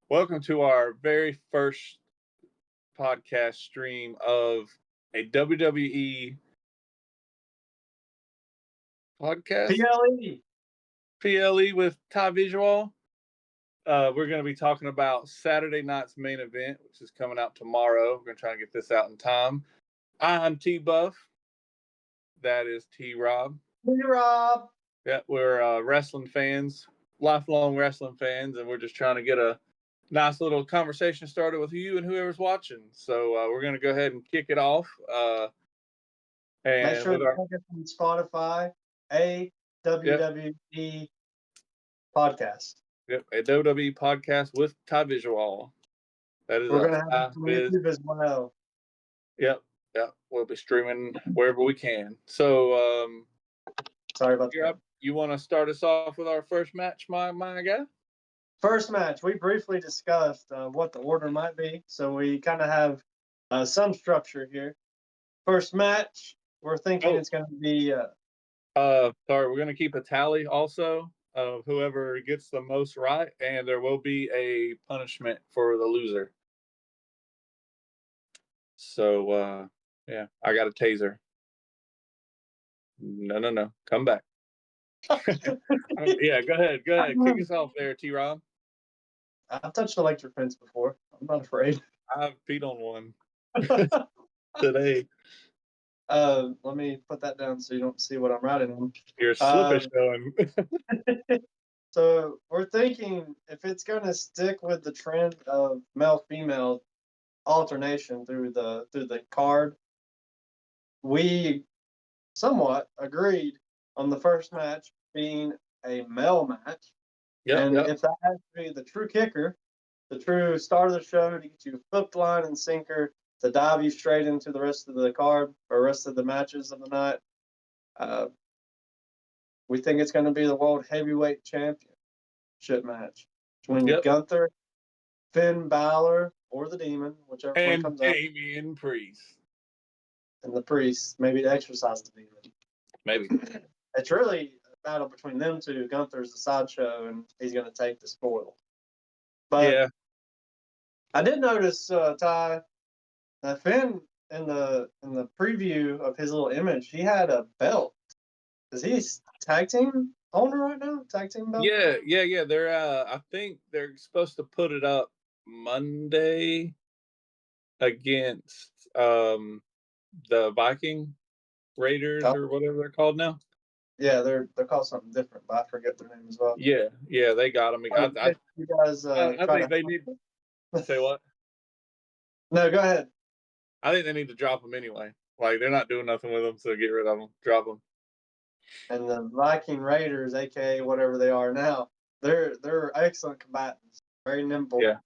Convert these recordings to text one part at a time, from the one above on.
Welcome to our very first podcast stream of a WWE podcast, PLE. PLE with TyVisUall. We're going to be talking about Saturday night's main event, which is coming out tomorrow. We're going to try and get this out in time. I'm T-Buff. That is T-Rob. Hey, Rob. Yeah, we're wrestling fans, lifelong wrestling fans, and we're just trying to get a nice little conversation started with you and whoever's watching. So we're going to go ahead and kick it off. Make sure to our, check it on Spotify, a WWE podcast. Yep, a WWE podcast with TyVisUall. That is We're going to have it on YouTube as well. Yep. We'll be streaming wherever we can. So, sorry about that. You want to start us off with our first match, my guy? First match, we briefly discussed what the order might be, so we kind of have some structure here. First match, we're thinking it's going to be... sorry, we're going to keep a tally also of whoever gets the most right, and there will be a punishment for the loser. So, yeah, I got a taser. No. Come back. Yeah, go ahead. Kick us off there, T-Rob. I've touched electric fence before. I'm not afraid. I've peed on one today. Let me put that down so you don't see what I'm writing on. Your slip is showing. So we're thinking if it's going to stick with the trend of male-female alternation through the card, we somewhat agreed on the first match being a male match. If that has to be the true kicker, the true start of the show to get you hooked, line, and sinker to dive you straight into the rest of the card or rest of the matches of the night, we think it's going to be the World Heavyweight Championship match between Gunther, Finn Balor, or the Demon, whichever one comes out. And Damian Priest. And the Priest, maybe to exercise the Demon. Maybe. It's really a battle between them two. Gunther's the sideshow, and he's going to take the spoil. But yeah. I did notice, Ty, that Finn in the preview of his little image, he had a belt. Is he tag team owner right now? Tag team belt? Yeah. They're I think they're supposed to put it up Monday against the Viking Raiders or whatever they're called now. Yeah, they're called something different, but I forget their name as well. Yeah, they got them. I think they need to say what? No, go ahead. I think they need to drop them anyway. Like, they're not doing nothing with them, so get rid of them. Drop them. And the Viking Raiders, a.k.a. whatever they are now, they're excellent combatants. Very nimble. Yeah.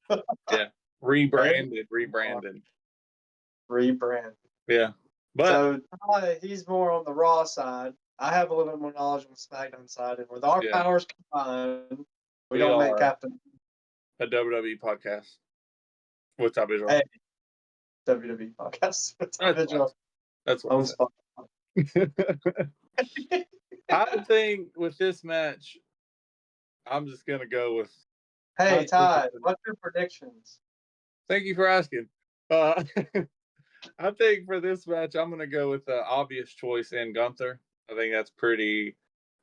Rebranded. Yeah. But so he's more on the Raw side. I have a little bit more knowledge on the SmackDown side. And with our powers combined, we don't make Captain. A WWE podcast with TyVisUall. Hey, WWE podcast with TyVisUall. That's what I think with this match, I'm just going to go with... Hey, Ty, what's your predictions? Thank you for asking. I think for this match, I'm going to go with the obvious choice in Gunther. I think that's pretty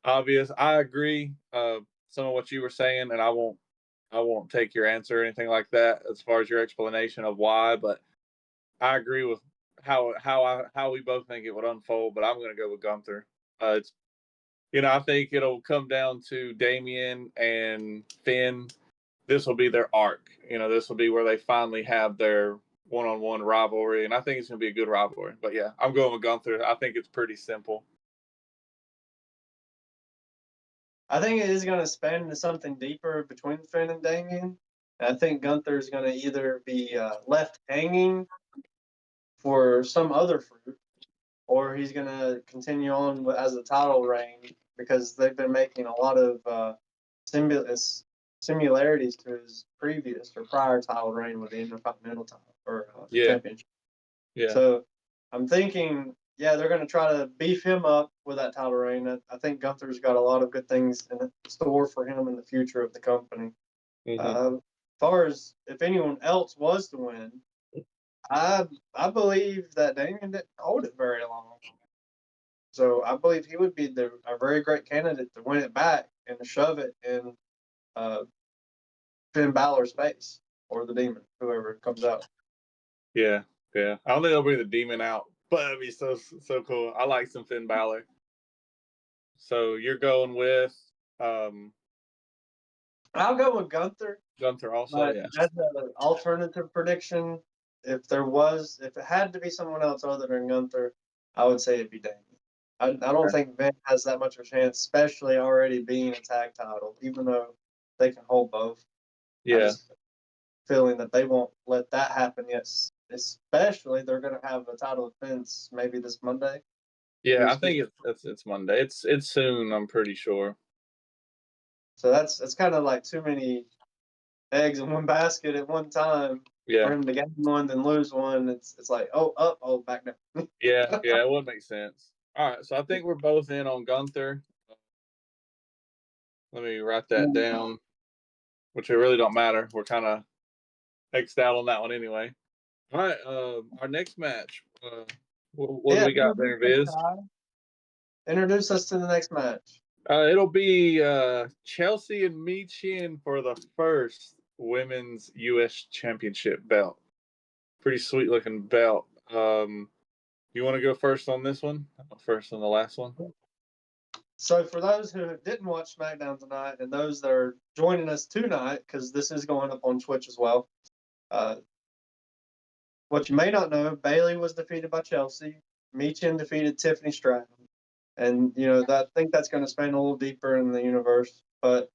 obvious. I agree some of what you were saying, and I won't take your answer or anything like that as far as your explanation of why, but I agree with how we both think it would unfold, but I'm going to go with Gunther. I think it'll come down to Damian and Finn. This will be their arc. This will be where they finally have their one-on-one rivalry, and I think it's going to be a good rivalry. But yeah, I'm going with Gunther. I think it's pretty simple. I think it is going to span into something deeper between Finn and Damian. I think Gunther is going to either be left hanging for some other fruit, or he's going to continue on as a title reign because they've been making a lot of similarities to his previous or prior title reign with the Intercontinental title or championship. Yeah. So I'm thinking, they're going to try to beef him up with that title reign. I think Gunther's got a lot of good things in store for him in the future of the company. Mm-hmm. far as if anyone else was to win, I believe that Damien didn't hold it very long. So I believe he would be a very great candidate to win it back and to shove it in Finn Balor's face or the Demon, whoever comes out. Yeah. I don't think they'll bring the Demon out, but it'd be so cool. I like some Finn Balor. So you're going with I'll go with Gunther. Gunther also, But yeah. as an alternative prediction, if it had to be someone else other than Gunther, I would say it'd be Damien. I don't think Vin has that much of a chance, especially already being a tag title, even though they can hold both. Yeah. I just feeling that they won't let that happen yet. Especially they're going to have a title defense maybe this Monday. Yeah, I think it's Monday. It's soon, I'm pretty sure. So that's kind of like too many eggs in one basket at one time. Yeah. For him to gain one then lose one, it's like back down. Yeah, it would make sense. All right, so I think we're both in on Gunther. Let me write that down, which it really don't matter. We're kind of X'd out on that one anyway. All right, our next match. What do we got there, Viz? Introduce us to the next match. It'll be Chelsea and Michin for the first women's U.S. Championship belt. Pretty sweet looking belt. You want to go first on this one? First on the last one? So for those who didn't watch SmackDown tonight and those that are joining us tonight, because this is going up on Twitch as well, what you may not know, Bayley was defeated by Chelsea. Michin defeated Tiffany Stratton. And, I think that's going to span a little deeper in the universe. But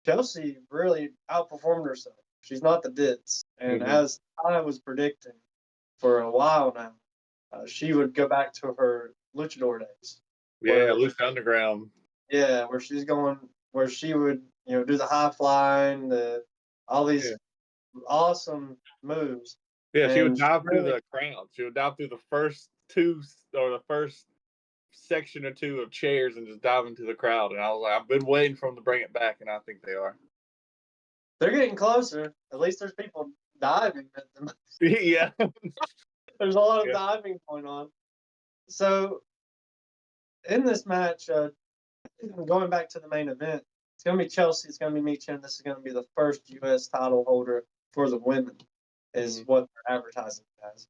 Chelsea really outperformed herself. She's not the ditz. And as I was predicting for a while now, she would go back to her luchador days. Yeah, Lucha Underground. Yeah, where she would, do the high flying, all these awesome moves. Yeah, she would dive through the crowd. She would dive through the first section or two of chairs and just dive into the crowd. And I was like, I've been waiting for them to bring it back, and I think they are. They're getting closer. At least there's people diving at them. Yeah. There's a lot of diving going on. So, in this match, going back to the main event, it's going to be Chelsea. It's going to be Michin. This is going to be the first U.S. title holder for the women, is what they're advertising as.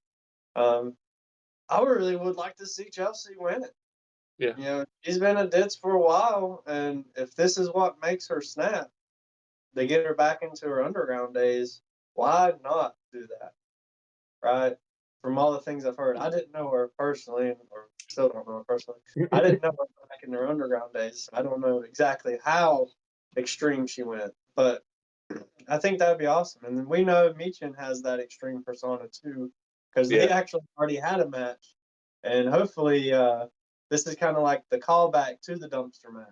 I really would like to see Chelsea win it. Yeah. She's been a ditz for a while, and if this is what makes her snap, to get her back into her underground days, why not do that? Right? From all the things I've heard, I didn't know her personally, or still don't know her personally. I didn't know her back in her underground days. I don't know exactly how extreme she went, but I think that would be awesome. And then we know Michin has that extreme persona too, because they actually already had a match, and hopefully this is kind of like the callback to the dumpster match,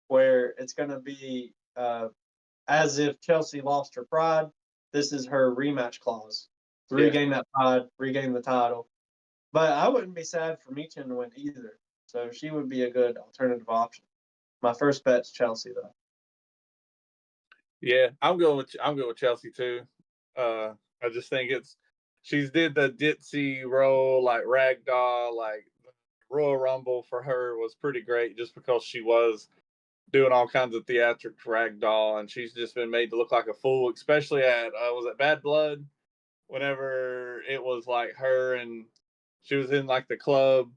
where it's going to be as if Chelsea lost her pride. This is her rematch clause to regain that pride, regain the title. But I wouldn't be sad for Michin to win either. So she would be a good alternative option. My first bet's Chelsea, though. Yeah, I'm going with Chelsea too. I just think she's did the ditzy role, like ragdoll, like Royal Rumble for her was pretty great just because she was doing all kinds of theatric ragdoll, and she's just been made to look like a fool, especially at was it Bad Blood, whenever it was like her and she was in like the club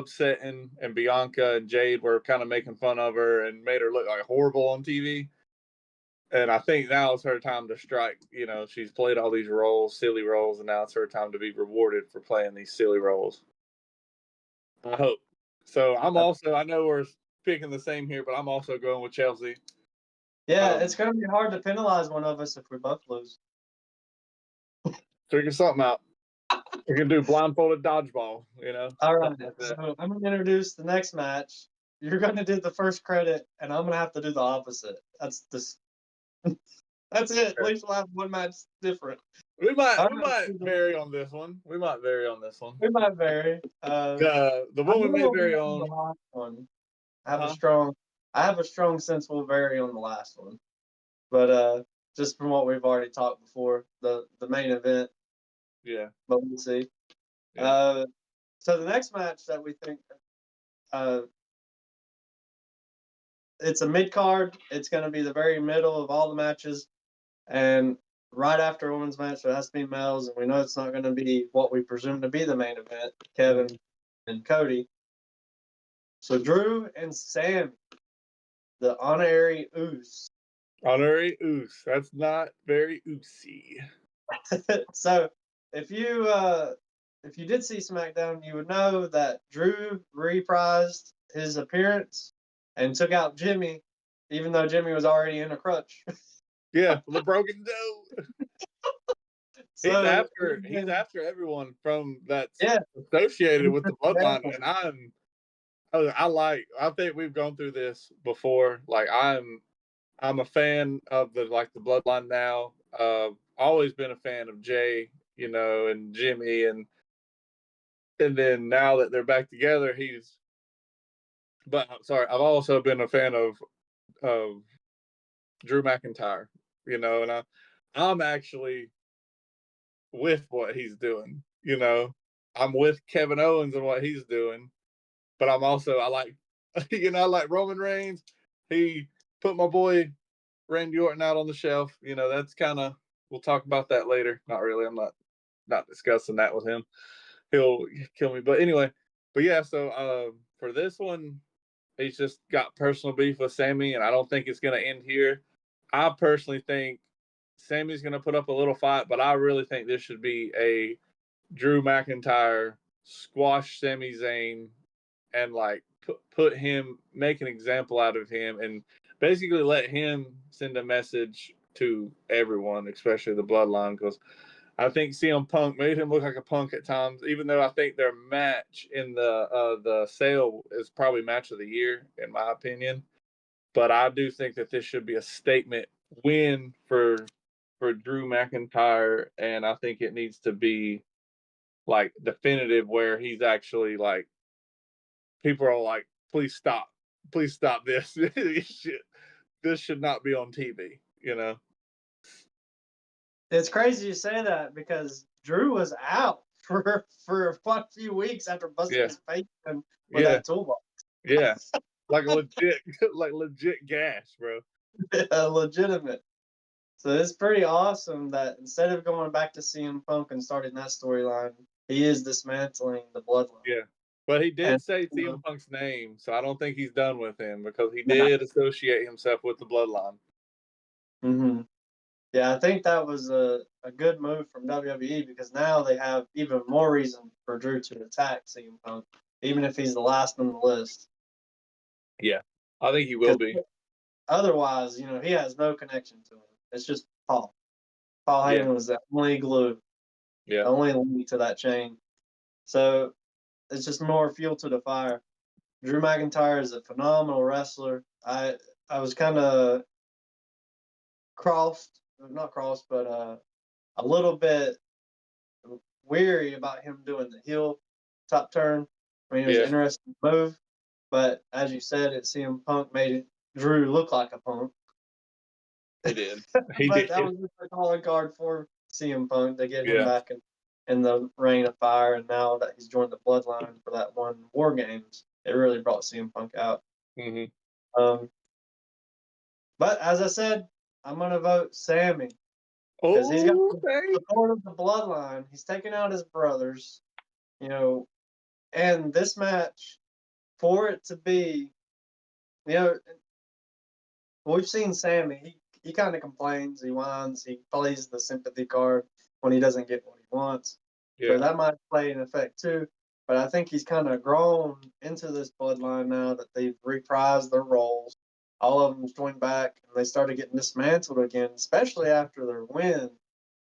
setting, and Bianca and Jade were kind of making fun of her and made her look like horrible on TV. And I think now is her time to strike. She's played all these roles, silly roles, and now it's her time to be rewarded for playing these silly roles. I hope. So I know we're picking the same here, but I'm also going with Chelsea. Yeah, it's going to be hard to penalize one of us if we both lose. Figure something out. We can do blindfolded dodgeball, All right. So I'm going to introduce the next match. You're going to do the first credit, and I'm going to have to do the opposite. That's it. At least we'll have one match different. We might vary on this one. We might vary. The woman may vary on the last one. I have a strong sense we'll vary on the last one. But just from what we've already talked before, the main event. Yeah. But we'll see. Yeah. So the next match that we think, it's a mid card. It's going to be the very middle of all the matches, and right after a women's match, so it has to be males, and we know it's not going to be what we presume to be the main event, Kevin and Cody. So Drew and Sam, the honorary Oos. Honorary Oos. That's not very oosy. So if you did see SmackDown, you would know that Drew reprised his appearance and took out Jimmy, even though Jimmy was already in a crutch. Yeah, the broken toe. So he's after everyone from that's yeah, associated with the bloodline, and I think we've gone through this before. Like I'm a fan of the bloodline now. Always been a fan of Jay, and Jimmy, and then now that they're back together, I've also been a fan of Drew McIntyre, and I'm actually with what he's doing. I'm with Kevin Owens and what he's doing, but I like, I like Roman Reigns. He put my boy Randy Orton out on the shelf. That's kind of, we'll talk about that later. Not really. I'm not discussing that with him. He'll kill me. But anyway, yeah. So for this one, he's just got personal beef with Sammy, and I don't think it's going to end here. I personally think Sammy's going to put up a little fight, but I really think this should be a Drew McIntyre squash Sami Zayn and put him, make an example out of him, and basically let him send a message to everyone, especially the bloodline, because I think CM Punk made him look like a punk at times, even though I think their match in the sale is probably match of the year, in my opinion. But I do think that this should be a statement win for Drew McIntyre, and I think it needs to be definitive, where he's actually people are like, please stop this. This should not be on TV. it's crazy you say that because Drew was out for a few weeks after busting his face with that toolbox. Yeah, like a legit gash, bro. Legitimate. So it's pretty awesome that instead of going back to CM Punk and starting that storyline, he is dismantling the bloodline. Yeah. But he did say CM Punk's name, so I don't think he's done with him, because he did associate himself with the bloodline. Mm-hmm. Yeah, I think that was a good move from WWE, because now they have even more reason for Drew to attack CM Punk, even if he's the last on the list. Yeah, I think he will be. Otherwise, he has no connection to him. It's just Paul. Paul Heyman was the only glue, the only link to that chain. So it's just more fuel to the fire. Drew McIntyre is a phenomenal wrestler. I was kind of a little bit weary about him doing the heel top turn. I mean, it was an interesting move, but as you said, CM Punk made Drew look like a punk. He did. That was just a calling card for CM Punk to get him back in the reign of fire, and now that he's joined the bloodline for that one War Games, it really brought CM Punk out. Mm-hmm. But as I said, I'm going to vote Sammy. Because he's got the support of the bloodline. He's taking out his brothers, and this match, for it to be, we've seen Sammy. He kind of complains, he whines, he plays the sympathy card when he doesn't get what he wants. Yeah. So that might play an effect too. But I think he's kind of grown into this bloodline now that they've reprised their roles. All of them's joined back, and they started getting dismantled again, especially after their win.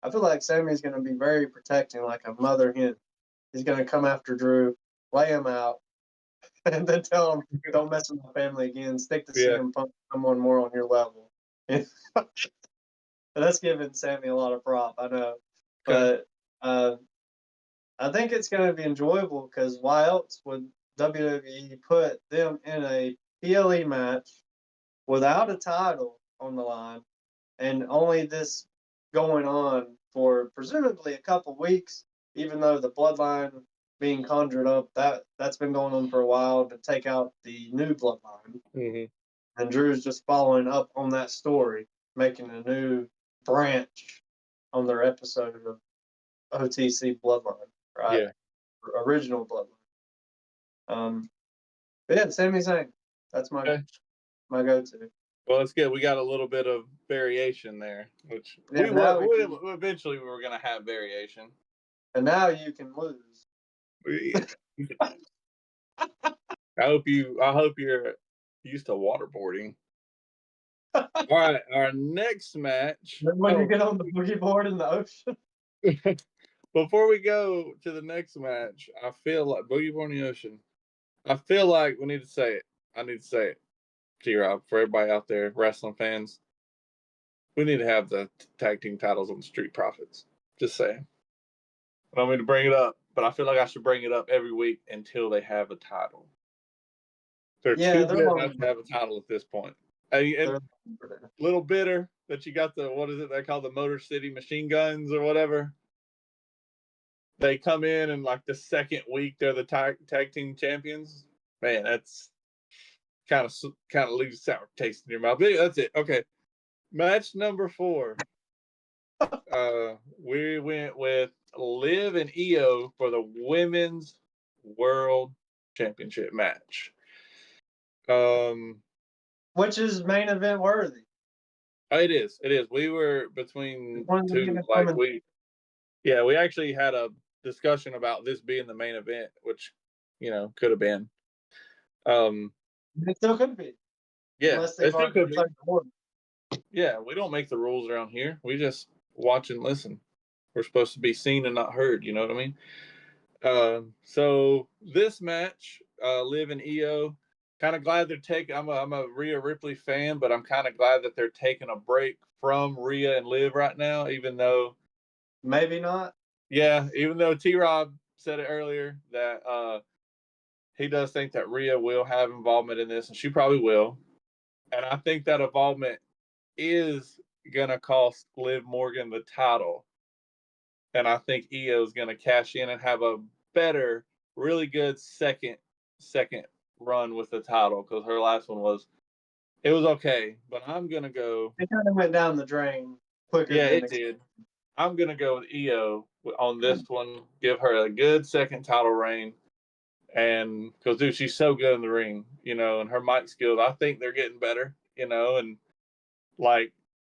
I feel like Sammy's going to be very protecting, like a mother hen. He's going to come after Drew, lay him out, and then tell him, don't mess with my family again. Stick to CM Punk, someone more on your level. That's giving Sammy a lot of prop, I know. Okay. But I think it's going to be enjoyable, because why else would WWE put them in a PLE match without a title on the line and only this going on for presumably a couple weeks, even though the bloodline being conjured up, that's been going on for a while to take out the new bloodline. Mm-hmm. And Drew's just following up on that story, making a new branch on their episode of OTC Bloodline, right? Yeah. Original Bloodline. But yeah, Sami Zayn. That's my go-to. Well, it's good. We got a little bit of variation there, which Yeah, we eventually we were going to have variation. And now you can lose. I hope you're used to waterboarding. All right, our next match. When you get on the boogie board in the ocean. Before we go to the next match, I feel like boogie board in the ocean. I feel like we need to say it. I need to say it, T-Rob, for everybody out there, wrestling fans. We need to have the tag team titles on the Street Profits. Just saying. I don't mean to bring it up, but I feel like I should bring it up every week until they have a title. They're too good not to have a title at this point. A little bitter that you got the, what is it they call the Motor City Machine Guns or whatever. They come in and like the second week they're the tag team champions. Man, that's kind of leaves a sour taste in your mouth. But that's it. Okay, match number 4. We went with Liv and Io for the Women's World Championship match. Which is main event worthy. It is. We were between two, like we actually had a discussion about this being the main event, which could have been. It still could be. Yeah, it still could be. Yeah, we don't make the rules around here. We just watch and listen. We're supposed to be seen and not heard. You know what I mean? So this match, Liv and Io, kind of glad they're taking. I'm a Rhea Ripley fan, but I'm kind of glad that they're taking a break from Rhea and Liv right now, even though maybe not. Yeah, even though T-Rob said it earlier that he does think that Rhea will have involvement in this, and she probably will. And I think that involvement is going to cost Liv Morgan the title. And I think Io is going to cash in and have a better, really good second run with the title, because her last one was okay. But I'm going to go. It kind of went down the drain quicker. Yeah, it did. I'm going to go with Io on this one. Give her a good second title reign. And because, dude, she's so good in the ring, and her mic skills, I think they're getting better, and like,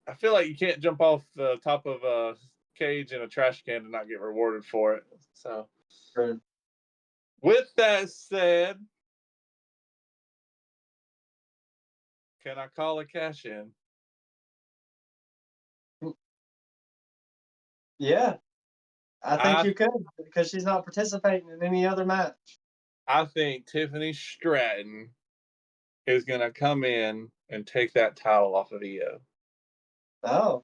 I feel like you can't jump off the top of a cage in a trash can and not get rewarded for it. So, with that said, can I call a cash in? Yeah, I think you could, because she's not participating in any other match. I think Tiffany Stratton is going to come in and take that title off of Io. Oh.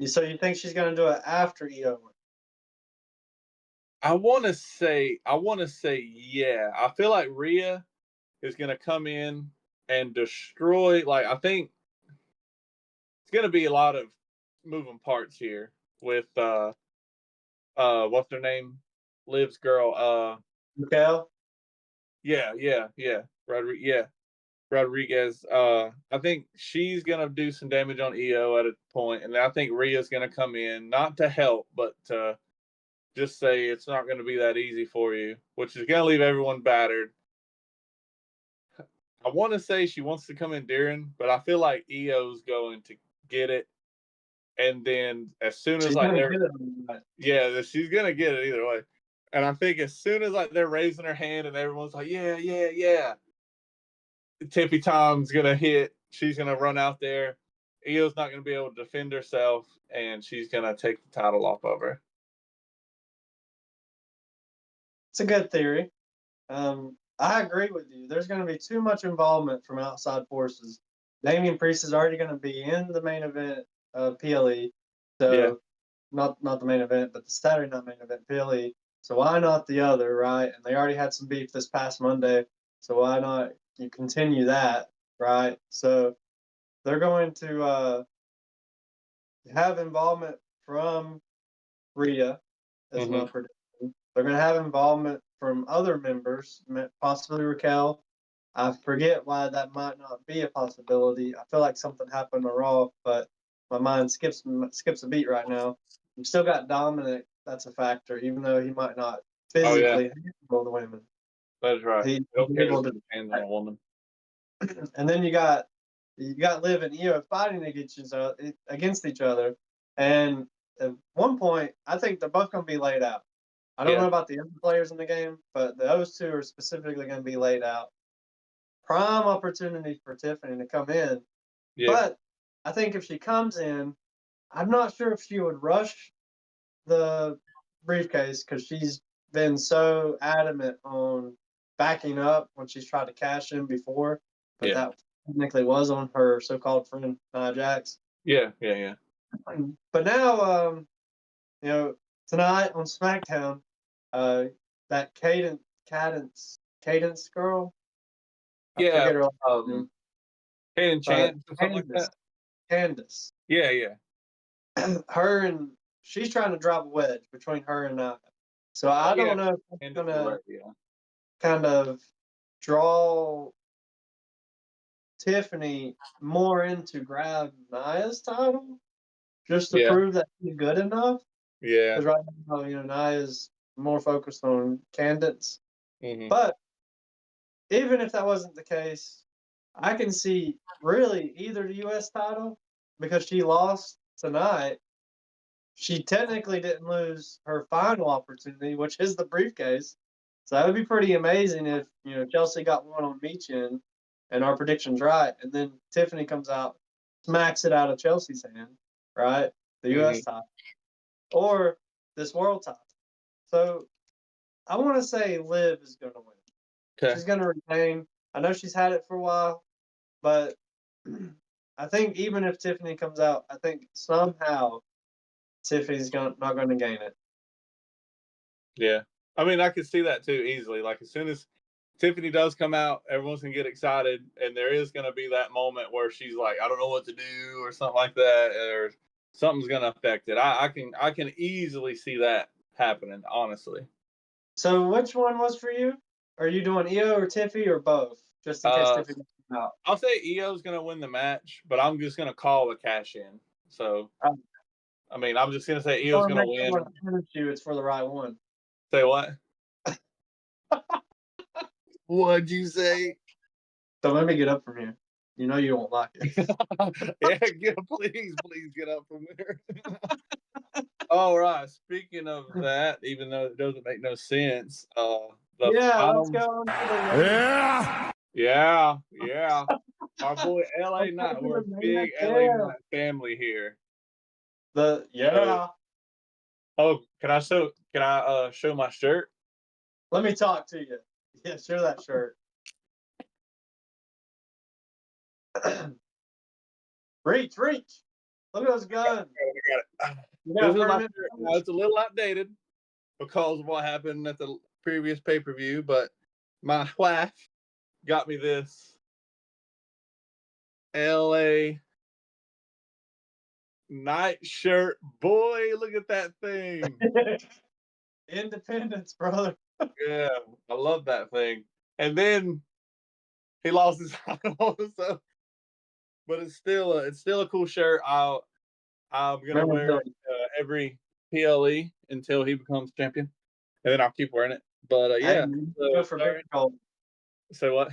So you think she's going to do it after Io? I want to say yeah. I feel like Rhea is going to come in and destroy. Like, I think it's going to be a lot of moving parts here with what's her name? Liv's girl. Raquel? Yeah. Rodriguez. I think she's gonna do some damage on Io at a point, and I think Rhea's gonna come in, not to help, but to just say it's not gonna be that easy for you, which is gonna leave everyone battered. I want to say she wants to come in during, but I feel like Io's going to get it, and then as soon as she's gonna get it either way. And I think as soon as they're raising her hand and everyone's like, yeah. Tippy Tom's going to hit. She's going to run out there. Io's not going to be able to defend herself, and she's going to take the title off of her. It's a good theory. I agree with you. There's going to be too much involvement from outside forces. Damian Priest is already going to be in the main event of PLE. So, not the main event, but the Saturday night main event, PLE. So why not the other, right? And they already had some beef this past Monday. So why not you continue that, right? So they're going to have involvement from Rhea, as my Mm-hmm. prediction. They're going to have involvement from other members, possibly Raquel. I forget why that might not be a possibility. I feel like something happened on Raw, but my mind skips a beat right now. You still got Dominic. That's a factor, even though he might not Oh yeah, physically handle the women. that's right. He's Who cares able if to. his hands on a woman? And then you got Liv and Io fighting against each other. And at one point, I think they're both going to be laid out. I don't Yeah, know about the other players in the game, but those two are specifically going to be laid out. Prime opportunity for Tiffany to come in. yeah, But I think if she comes in, I'm not sure if she would rush the briefcase because she's been so adamant on backing up when she's tried to cash in before. But yeah, that technically was on her so-called friend Nia Jax. yeah, yeah, yeah. But now, tonight on SmackDown, that Cadence girl, I Yeah, forget her last um, name, Hayden but Chance or something like that. Candace, Yeah, yeah, her and she's trying to drive a wedge between her and Nia. So I yeah. don't know if it's Candace gonna LeRae, yeah, kind of draw Tiffany more into grab Nia's title just to yeah, prove that she's good enough. yeah. Because right now, Nia's more focused on Candace. Mm-hmm. But even if that wasn't the case, I can see really either the U.S. title because she lost tonight. She technically didn't lose her final opportunity, which is the briefcase. So that would be pretty amazing if Chelsea got one on Meechin and our prediction's right, and then Tiffany comes out, smacks it out of Chelsea's hand, right? The Mm-hmm. U.S. title or this world title. So I want to say Liv is going to win. Okay. She's going to retain. I know she's had it for a while, but I think even if Tiffany comes out, I think somehow Tiffany's not going to gain it. Yeah. I mean, I could see that too easily. Like as soon as Tiffany does come out, everyone's gonna get excited, and there is gonna be that moment where she's like, "I don't know what to do," or something like that, or something's gonna affect it. I can easily see that happening. Honestly, So which one was for you? Are you doing Io or Tiffy or both? Just in case uh, Tiffy doesn't come out. I'll say Io's gonna win the match, but I'm just gonna call a cash in. So Um, I mean, I'm just gonna say I Io's want to gonna make sure when win. I finish you, it's for the right one. Say what? What'd you say? So let me get up from here. You know you won't like it. Yeah, please get up from there. All right. Speaking of that, even though it doesn't make no sense, the Yeah, let's final. go on to the Yeah. Yeah, yeah. Our boy LA let's go Knight. to We're a the main big LA event. Knight family here. Yeah. Oh, can I show my shirt? Let me talk to you. Yeah, show that shirt. Reach. Look at those guns. I got it. You This got a is my permit? shirt. Now, it's a little outdated because of what happened at the previous pay-per-view, but my wife got me this LA Knight shirt. Boy, look at that thing. Independence, brother. Yeah, I love that thing. And then he lost his title, so but it's still a cool shirt. I'm gonna wear it every PLE until he becomes champion, and then I'll keep wearing it. But Hey, yeah, he'll go for bigger gold. so what?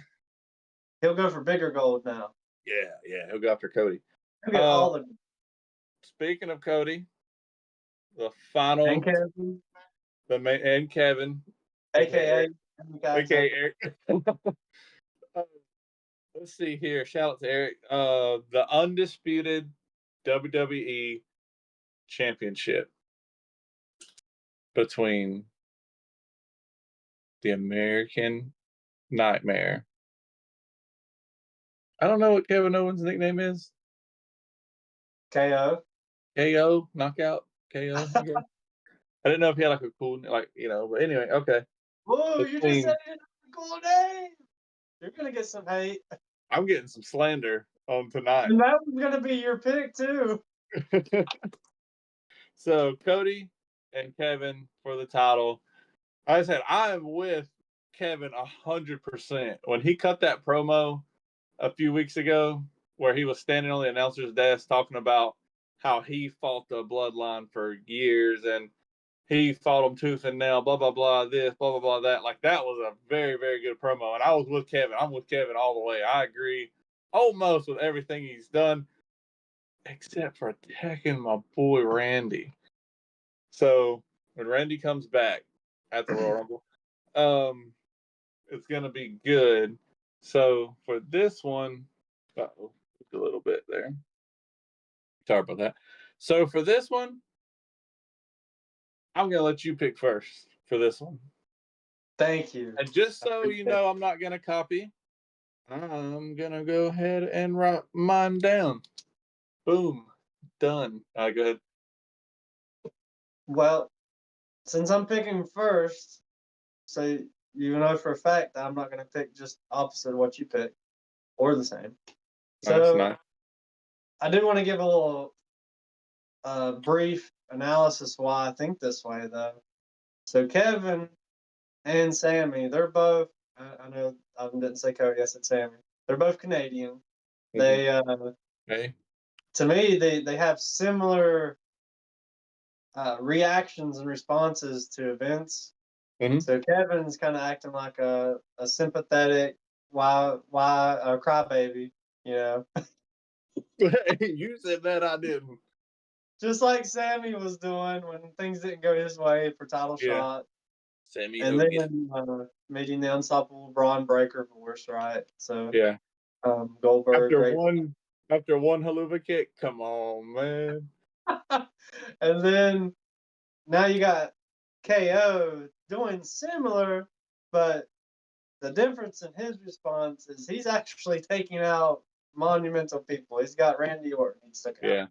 He'll go for bigger gold now. Yeah, he'll go after Cody. He'll get all of it. Speaking of Cody, the And final, Kevin, and Kevin, aka Eric. Let's see here. Shout out to Eric. The undisputed WWE championship between the American Nightmare. I don't know what Kevin Owens' nickname is. KO. KO, knockout, KO. I guess. I didn't know if he had like a cool, but anyway, okay. Whoa, you just said it a cool name. You're gonna get some hate. I'm getting some slander on tonight. And that was gonna be your pick too. So Cody and Kevin for the title. Like I said, I am with Kevin 100%. When he cut that promo a few weeks ago, where he was standing on the announcer's desk talking about how he fought the bloodline for years and he fought them tooth and nail, blah blah blah, this, blah blah blah, that. Like that was a very very good promo, and I was with Kevin. I'm with Kevin all the way. I agree almost with everything he's done, except for attacking my boy Randy. So when Randy comes back at the Royal Rumble, it's gonna be good. So for this one, a little bit there. Sorry about that. So for this one, I'm gonna let you pick first for this one. Thank you. And just so you know, I'm not gonna copy. I'm gonna go ahead and write mine down. Boom, done. All right, go ahead. Well, since I'm picking first, so you know for a fact that I'm not going to pick just opposite of what you pick, or the same. So Nice. I did want to give a little brief analysis why I think this way, though. So Kevin and Sammy, they're both. I know I didn't say Cody. I said Sammy. They're both Canadian. Mm-hmm. They, to me, they have similar reactions and responses to events. Mm-hmm. So Kevin's kind of acting like a sympathetic why crybaby, you know. You said that, I didn't. Just like Sammy was doing when things didn't go his way for title shot. Sammy And Hogan. then meeting the unstoppable Braun Breaker force, right? So Yeah. Goldberg. After one haluva kick, come on, man. And then now you got KO doing similar, but the difference in his response is he's actually taking out monumental people. He's got Randy Orton. He's took out. Yeah.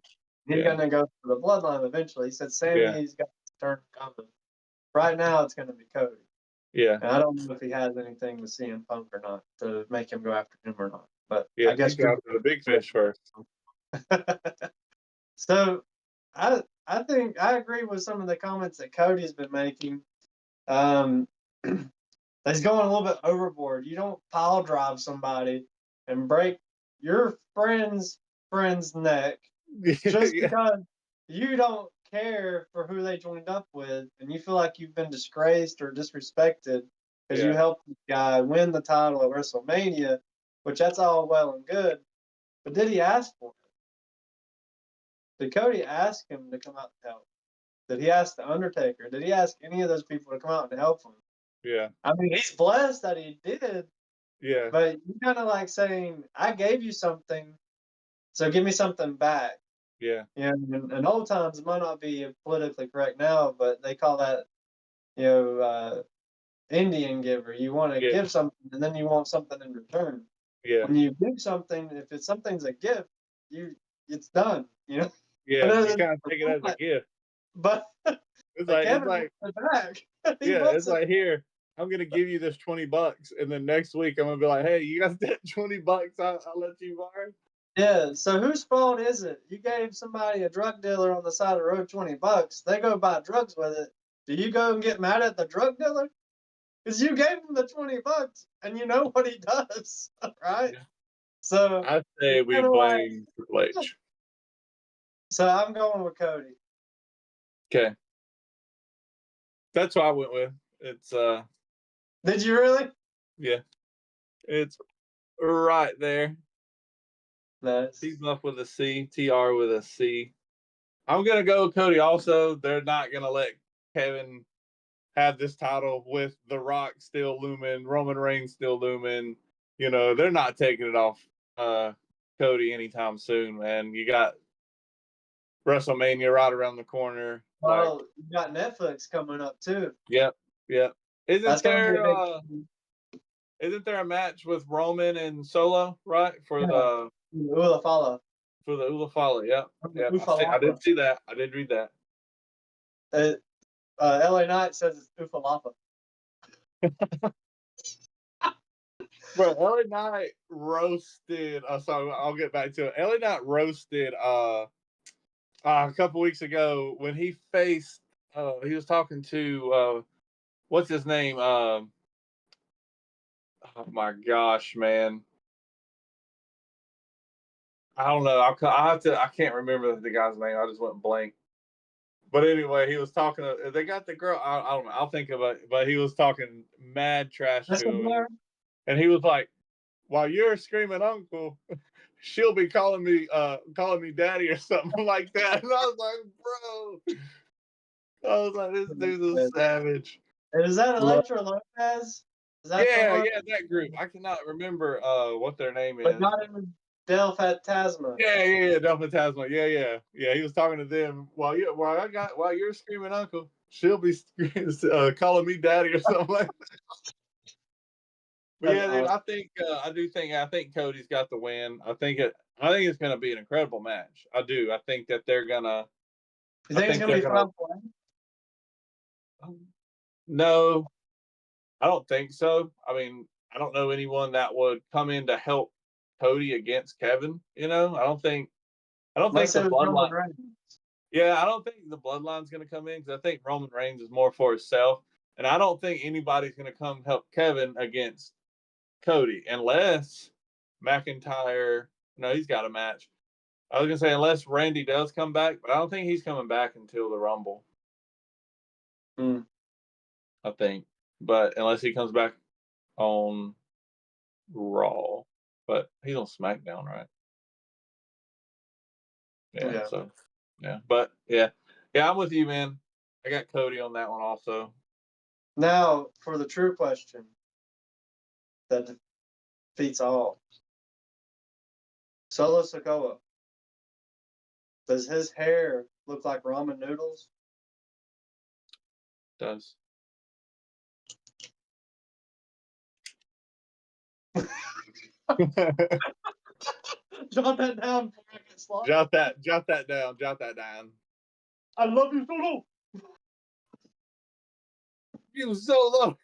He's gonna go for the bloodline eventually. He said Sammy's got his turn coming. Right now it's gonna be Cody. Yeah. And I don't know if he has anything with CM Punk or not to make him go after him or not. But Yeah, I guess he's after the big fish first. So I think I agree with some of the comments that Cody's been making. He's going a little bit overboard. You don't pile drive somebody and break your friend's neck just because you don't care for who they joined up with and you feel like you've been disgraced or disrespected because you helped this guy win the title at WrestleMania, which that's all well and good. But did he ask for it? Did Cody ask him to come out and help? Did he ask The Undertaker? Did he ask any of those people to come out and help him? Yeah. I mean, he's blessed that he did. Yeah. But you kind of like saying, I gave you something, so give me something back. Yeah. You know, in old times, it might not be politically correct now, but they call that, you know, Indian giver. You want to give something, and then you want something in return. Yeah. When you give something, if something's a gift, it's done. You know. Yeah. You kind of take it as a gift. But it's like back. It's like, here, I'm gonna give you this $20, and then next week I'm gonna be like, hey, you got that $20? I'll let you borrow. Yeah. So whose fault is it? You gave somebody, a drug dealer on the side of the road, $20. They go buy drugs with it. Do you go and get mad at the drug dealer? Because you gave him the $20 and you know what he does, right? Yeah. So I say we blame Triple H. So I'm going with Cody. Okay. That's what I went with. It's Did you really? Yeah. It's right there. Nice. T-Buff with a C, TR with a C. I'm gonna go with Cody also. They're not gonna let Kevin have this title with The Rock still looming, Roman Reigns still looming. You know, they're not taking it off Cody anytime soon, man. You got WrestleMania right around the corner. Well, you got Netflix coming up too. Yep. Isn't there a match with Roman and Solo, right? For the Ulafala. For the Ulafala, yeah. I did see that. I did read that. LA Knight says it's Ufalafa. Bro, LA Knight roasted. Sorry, I'll get back to it. LA Knight roasted a couple weeks ago when he faced. He was talking to what's his name? Oh my gosh, man! I don't know. I have to. I can't remember the guy's name. I just went blank. But anyway, he was talking. They got the girl. I don't know. I'll think about it. But he was talking mad trash to him, and he was like, "While you're screaming, Uncle, she'll be calling me daddy or something like that." And I was like, "Bro," I was like, "This dude's a savage." Is that Electra Lopez? Is that the Yeah, one? yeah, that group. I cannot remember what their name But is. not in Del Fantasma. Yeah, Delta Tasma. Yeah. He was talking to them while you're screaming, Uncle. She'll be calling me daddy or something like that. But That's yeah, dude, awesome. I think Cody's got the win. I think it's going to be an incredible match. I do. I think that they're gonna. You I think it's think gonna they're be gonna. Final Four? No, I don't think so. I mean, I don't know anyone that would come in to help Cody against Kevin. You know, I don't think. I don't think Unless the it was Roman bloodline. Reigns. Yeah, I don't think the bloodline's going to come in because I think Roman Reigns is more for himself, and I don't think anybody's going to come help Kevin against Cody unless McIntyre. No, he's got a match. I was going to say unless Randy does come back, but I don't think he's coming back until the Rumble. Hmm. I think, but unless he comes back on Raw, but he's on SmackDown, right? Yeah. Yeah. So, yeah, but yeah, I'm with you, man. I got Cody on that one also. Now for the true question that defeats all. Solo Sikoa. Does his hair look like ramen noodles? Does. Jot that down before I get slaughtered. Jot that down. I love you, Solo. You Solo.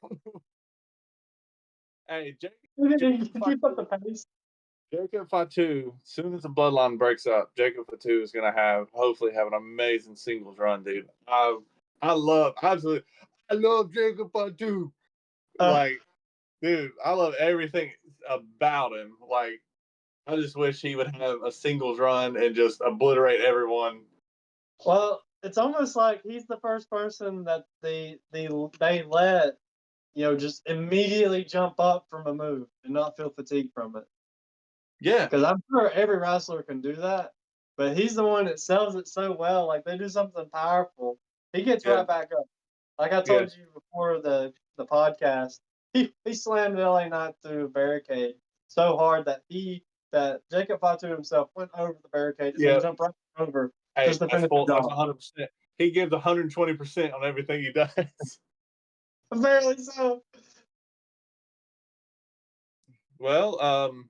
Hey, Keep up the pace. Jacob Fatu. As soon as the bloodline breaks up, Jacob Fatu is gonna hopefully have an amazing singles run, dude. I love Jacob Fatu. Like, dude, I love everything about him. Like, I just wish he would have a singles run and just obliterate everyone. Well, it's almost like he's the first person that they let, just immediately jump up from a move and not feel fatigued from it. Yeah. Because I'm sure every wrestler can do that, but he's the one that sells it so well. Like they do something powerful, he gets right back up. Like I told you before the podcast, he slammed LA Knight through a barricade so hard that Jacob Fatu himself went over the barricade and jumped right over. Hey, just to finish the that's job. 100%. He gives 120% on everything he does. Apparently so. Well,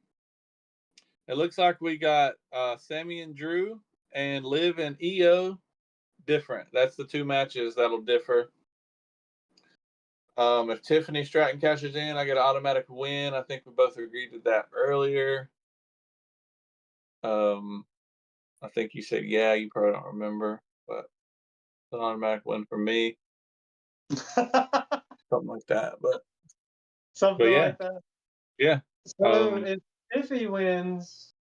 it looks like we got Sammy and Drew and Liv and EO different. That's the two matches that'll differ. If Tiffany Stratton cashes in, I get an automatic win. I think we both agreed to that earlier. I think you said yeah. You probably don't remember, but it's an automatic win for me. Something like that, but like that. Yeah. So if he wins,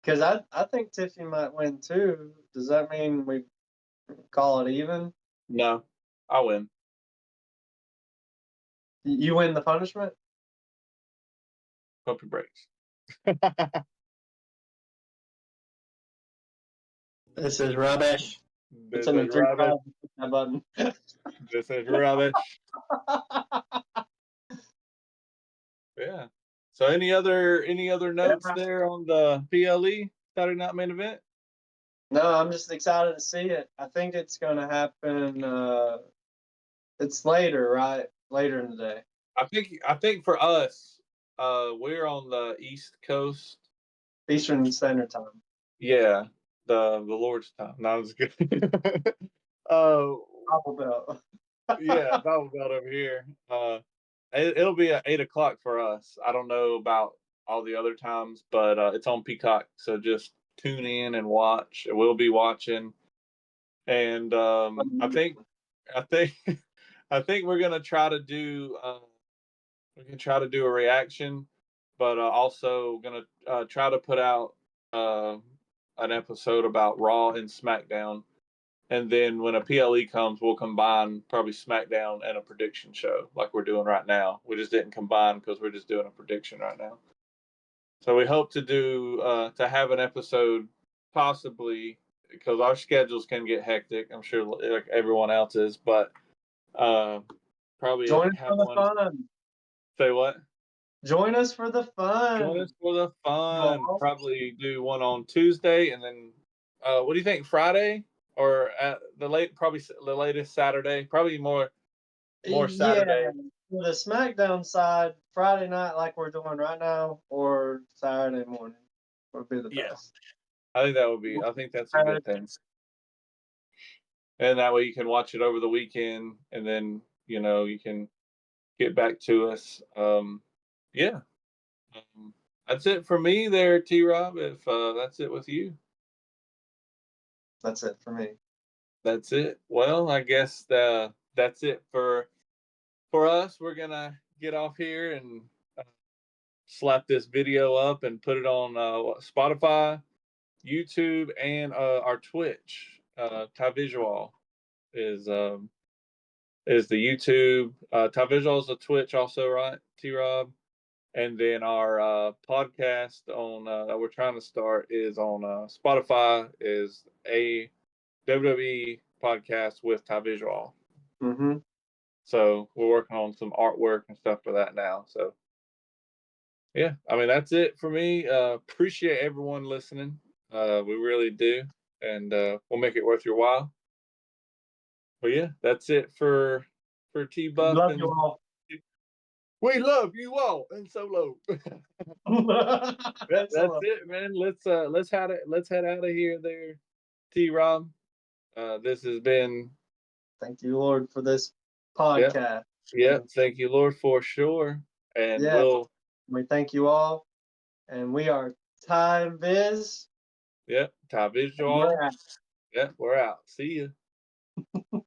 because I think Tiffany might win too. Does that mean we call it even? No, I win. You win the punishment? Pump your brakes. This is rubbish. This is rubbish. Button. This is rubbish. Yeah. So any other notes there on the PLE Saturday Night Main Event? No, I'm just excited to see it. I think it's going to happen. It's later, right? Later in the day. I think for us, we're on the East Coast, Eastern Standard Time. Yeah, the Lord's time. No, I'm just kidding. Bible Belt. Yeah, Bible Belt over here. It'll be at 8:00 for us. I don't know about all the other times, but it's on Peacock, so just tune in and watch. We'll be watching, and I think I think we're gonna try to do a reaction, but also gonna try to put out an episode about Raw and SmackDown. And then when a PLE comes, we'll combine probably SmackDown and a prediction show like we're doing right now. We just didn't combine because we're just doing a prediction right now. So we hope to have an episode possibly, because our schedules can get hectic. I'm sure like everyone else's, but probably Join us have for the one. fun. Say what? Join us for the fun. Join us for the fun. Y'all. Probably do one on Tuesday, and then what do you think? Friday or at probably the latest Saturday? Probably more Saturday. Yeah, for the SmackDown side, Friday night like we're doing right now, or Saturday morning would be the Yeah. best. I think that's a good thing. And that way you can watch it over the weekend, and then you can get back to us. Yeah. That's it for me there, T Rob. If that's it with you. That's it for me. That's it. Well, I guess that's it for us. We're gonna get off here and slap this video up and put it on Spotify, YouTube, and our Twitch. TyVisUall is the YouTube. TyVisUall is the Twitch also, right, T Rob? And then our podcast on that we're trying to start is on Spotify, is a WWE podcast with TyVisUall. Mm-hmm. So we're working on some artwork and stuff for that now. So yeah, I mean that's it for me. Appreciate everyone listening. We really do, and we'll make it worth your while. But yeah, that's it for T Buff. Love you all. We love you all, and Solo. That's it, man. Let's head out of here, there, T Rob. This has been. Thank you, Lord, for this podcast. Yep. Thank you, Lord, for sure. And we thank you all. And we are TyViz. Yep. TyVisUall. Yep. We're out. See you.